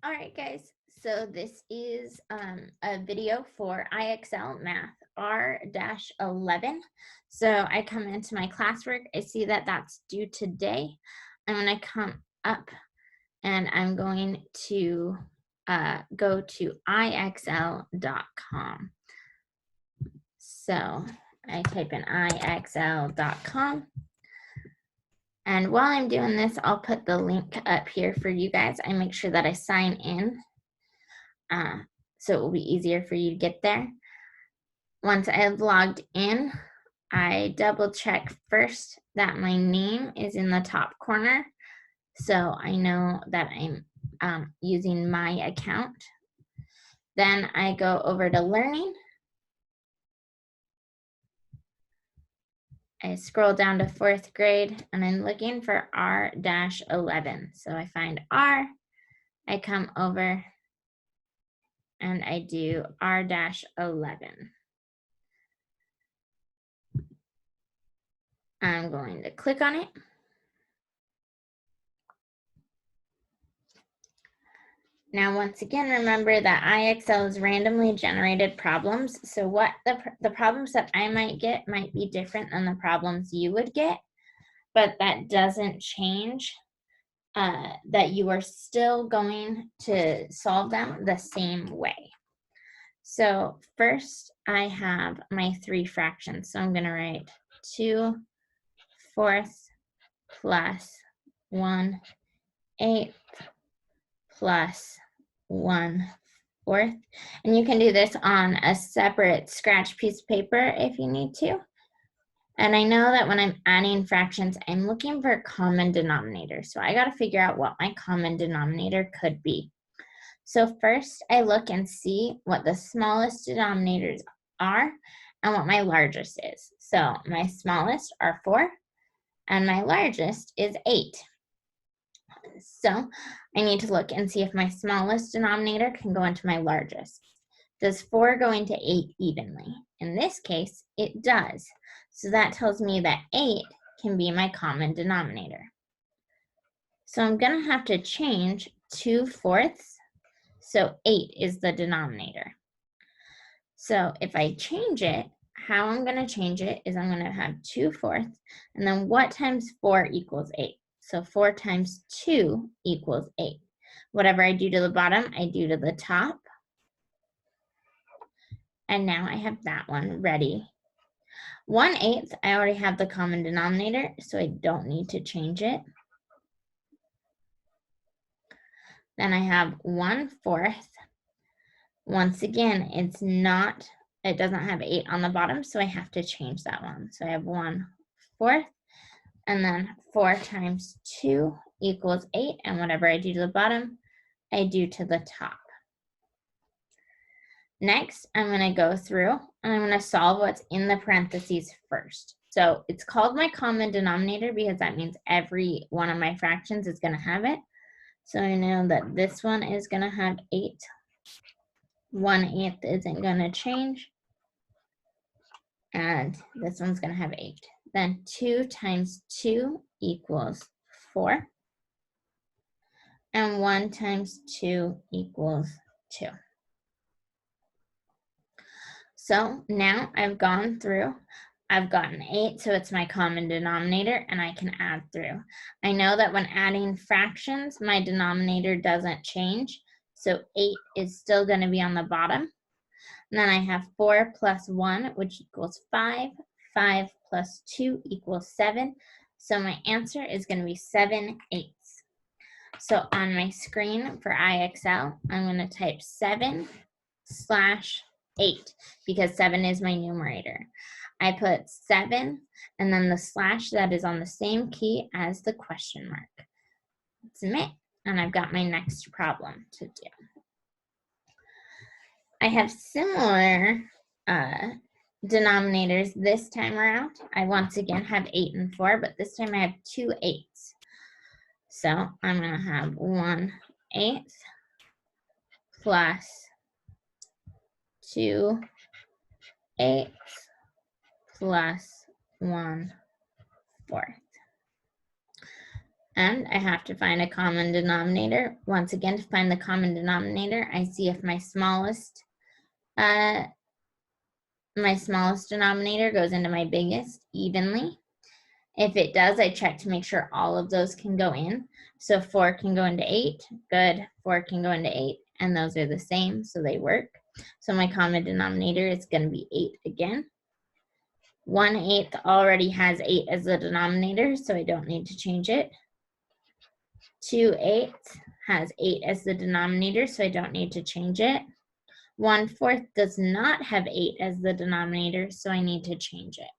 All right, guys. So this is a video for IXL Math R.11. So I come into my classwork. I see that that's due today. I'm going to come up and I'm going to go to IXL.com. So I type in IXL.com. And while I'm doing this, I'll put the link up here for you guys. I make sure that I sign in. So it will be easier for you to get there. Once I've logged in, I double check first that my name is in the top corner, so I know that I'm using my account. Then I go over to learning. I scroll down to 4th grade and I'm looking for R-11. So I find R, I come over and I do R-11. I'm going to click on it. Now, once again, remember that IXL is randomly generated problems. So what the problems that I might get might be different than the problems you would get, but that doesn't change that you are still going to solve them the same way. So first, I have my 3 fractions. So I'm going to write 2/4 plus 1/8 plus 1/4. And you can do this on a separate scratch piece of paper if you need to. And I know that when I'm adding fractions, I'm looking for a common denominator. So I got to figure out what my common denominator could be. So first I look and see what the smallest denominators are and what my largest is. So my smallest are 4 and my largest is 8. So I need to look and see if my smallest denominator can go into my largest. Does 4 go into 8 evenly? In this case, it does. So that tells me that 8 can be my common denominator. So I'm going to have to change 2/4. So 8 is the denominator. So if I change it, how I'm going to change it is I'm going to have 2/4. And then what times 4 equals 8? So 4 times 2 equals 8. Whatever I do to the bottom, I do to the top. And now I have that one ready. 1/8, I already have the common denominator, so I don't need to change it. Then I have 1/4. Once again, it doesn't have 8 on the bottom, so I have to change that one. So I have 1/4. And then 4 times 2 equals 8. And whatever I do to the bottom, I do to the top. Next, I'm going to go through and I'm going to solve what's in the parentheses first. So it's called my common denominator because that means every one of my fractions is going to have it. So I know that this one is going to have 8. 1/8 isn't going to change. And this one's going to have 8. Then 2 times 2 equals 4. And 1 times 2 equals 2. So now I've gone through, I've gotten 8, so it's my common denominator, and I can add through. I know that when adding fractions, my denominator doesn't change, so 8 is still going to be on the bottom. And then I have 4 plus 1, which equals 5. 5 plus 2 equals 7. So my answer is going to be 7/8. So on my screen for IXL, I'm going to type 7/8 because 7 is my numerator. I put 7 and then the slash that is on the same key as the question mark. Submit, and I've got my next problem to do. I have similar denominators this time around. I once again have 8 and 4, but this time I have 2 8s. So I'm going to have 1/8 plus 2 8 plus 1/4. And I have to find a common denominator. Once again, to find the common denominator, I see if my smallest denominator goes into my biggest evenly. If it does, I check to make sure all of those can go in. So 4 can go into 8, good. 4 can go into 8, and those are the same, so they work. So my common denominator is going to be 8 again. 1/8 already has 8 as the denominator, so I don't need to change it. 2/8 has 8 as the denominator, so I don't need to change it. 1/4 does not have 8 as the denominator, so I need to change it.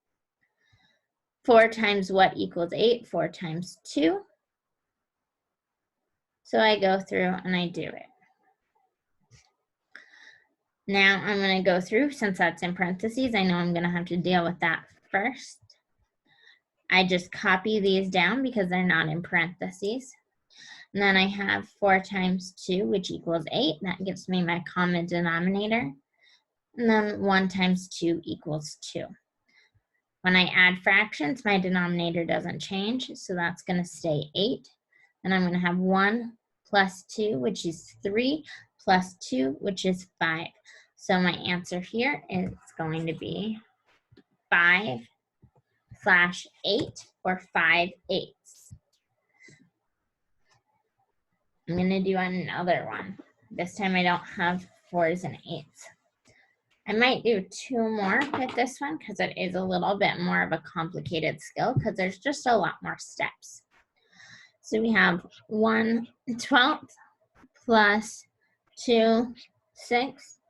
4 times what equals 8? 4 times 2. So I go through and I do it. Now I'm going to go through, since that's in parentheses, I know I'm going to have to deal with that first. I just copy these down because they're not in parentheses. And then I have 4 times 2, which equals 8. That gives me my common denominator. And then 1 times 2 equals 2. When I add fractions, my denominator doesn't change, so that's going to stay 8. And I'm going to have 1 plus 2, which is 3, plus 2, which is 5. So my answer here is going to be 5/8, or 5/8. I'm going to do another one. This time I don't have 4s and 8s. I might do 2 more with this one because it is a little bit more of a complicated skill because there's just a lot more steps. So we have 1/12 plus 2/6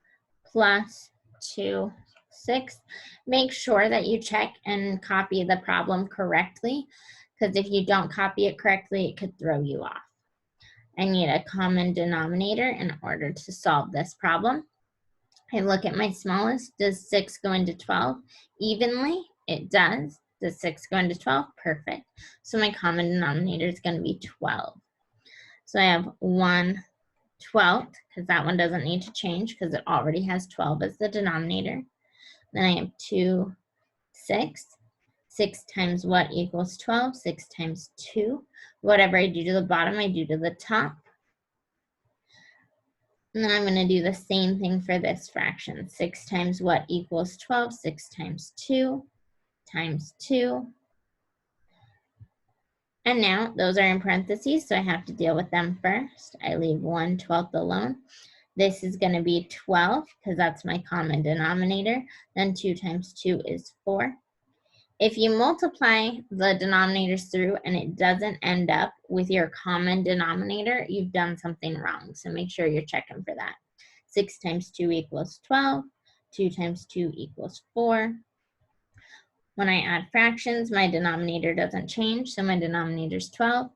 plus 2/6. Make sure that you check and copy the problem correctly, because if you don't copy it correctly, it could throw you off. I need a common denominator in order to solve this problem. I look at my smallest. Does 6 go into 12 evenly? It does. Does 6 go into 12? Perfect. So my common denominator is going to be 12. So I have 1/12, because that one doesn't need to change because it already has 12 as the denominator. Then I have 2/6. 6 times what equals 12? 6 times 2. Whatever I do to the bottom, I do to the top. And then I'm going to do the same thing for this fraction. 6 times what equals 12? 6 times 2 times 2. And now those are in parentheses, so I have to deal with them first. I leave 1/12 alone. This is going to be 12 because that's my common denominator. Then 2 times 2 is 4. If you multiply the denominators through and it doesn't end up with your common denominator, you've done something wrong. So make sure you're checking for that. 6 times 2 equals 12. 2 times 2 equals 4. When I add fractions, my denominator doesn't change, so my denominator is 12.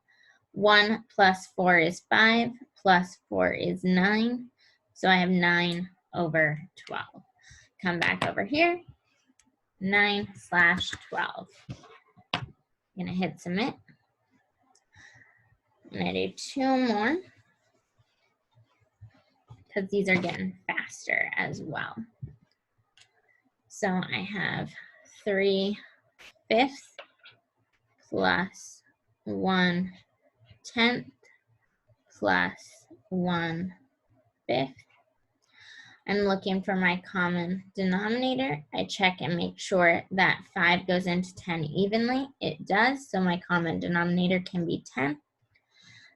1 plus 4 is 5, plus 4 is 9. So I have 9/12. Come back over here. 9/12. I'm gonna hit submit. I'm gonna do 2 more because these are getting faster as well. So I have 3/5 plus 1/10 plus 1/5. I'm looking for my common denominator. I check and make sure that 5 goes into 10 evenly. It does, so my common denominator can be 10.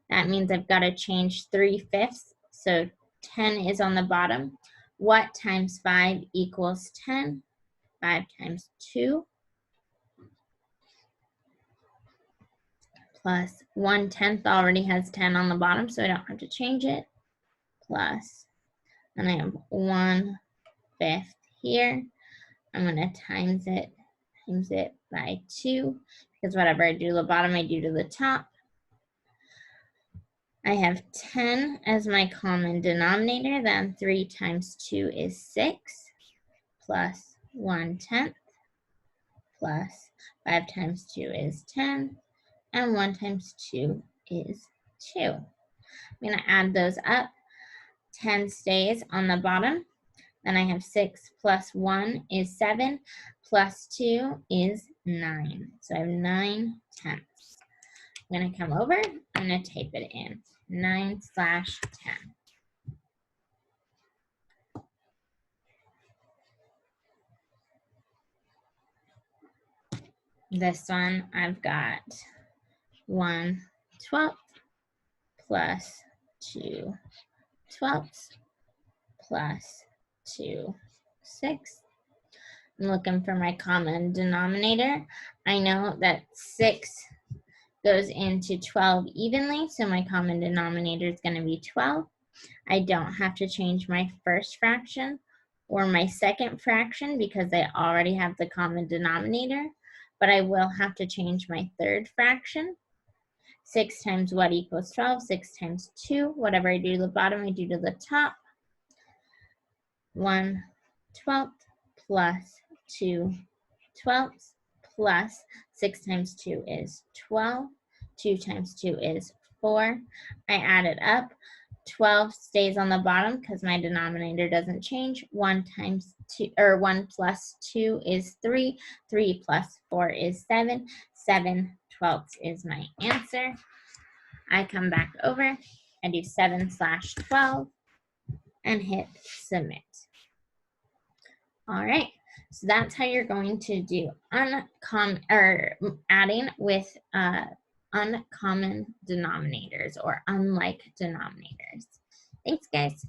That means I've got to change 3/5, so 10 is on the bottom. What times 5 equals 10? 5 times 2 plus 1/10 already has 10 on the bottom, so I don't have to change it. Plus, and I have 1/5 here. I'm going to times it by 2, because whatever I do to the bottom, I do to the top. I have 10 as my common denominator, then 3 times 2 is 6, plus 1/10, plus 5 times 2 is 10, and 1 times 2 is 2. I'm going to add those up. 10 stays on the bottom. Then I have 6 plus 1 is 7, plus 2 is 9. So I have 9/10. I'm going to come over, I'm going to type it in, 9/10. This one, I've got 1/12 plus 2/12 plus 2/6. I'm looking for my common denominator. I know that 6 goes into 12 evenly, so my common denominator is going to be 12. I don't have to change my first fraction or my second fraction because I already have the common denominator, but I will have to change my third fraction. 6 times what equals 12? 6 times 2. Whatever I do to the bottom, I do to the top. 1/12 plus 2/12 plus 6 times 2 is 12. 2 times 2 is 4. I add it up. 12 stays on the bottom because my denominator doesn't change. 1 plus 2 is 3. 3 plus 4 is 7. 7/12 is my answer. I come back over, I do 7/12 and hit submit. All right, so that's how you're going to do adding with uncommon denominators or unlike denominators. Thanks, guys.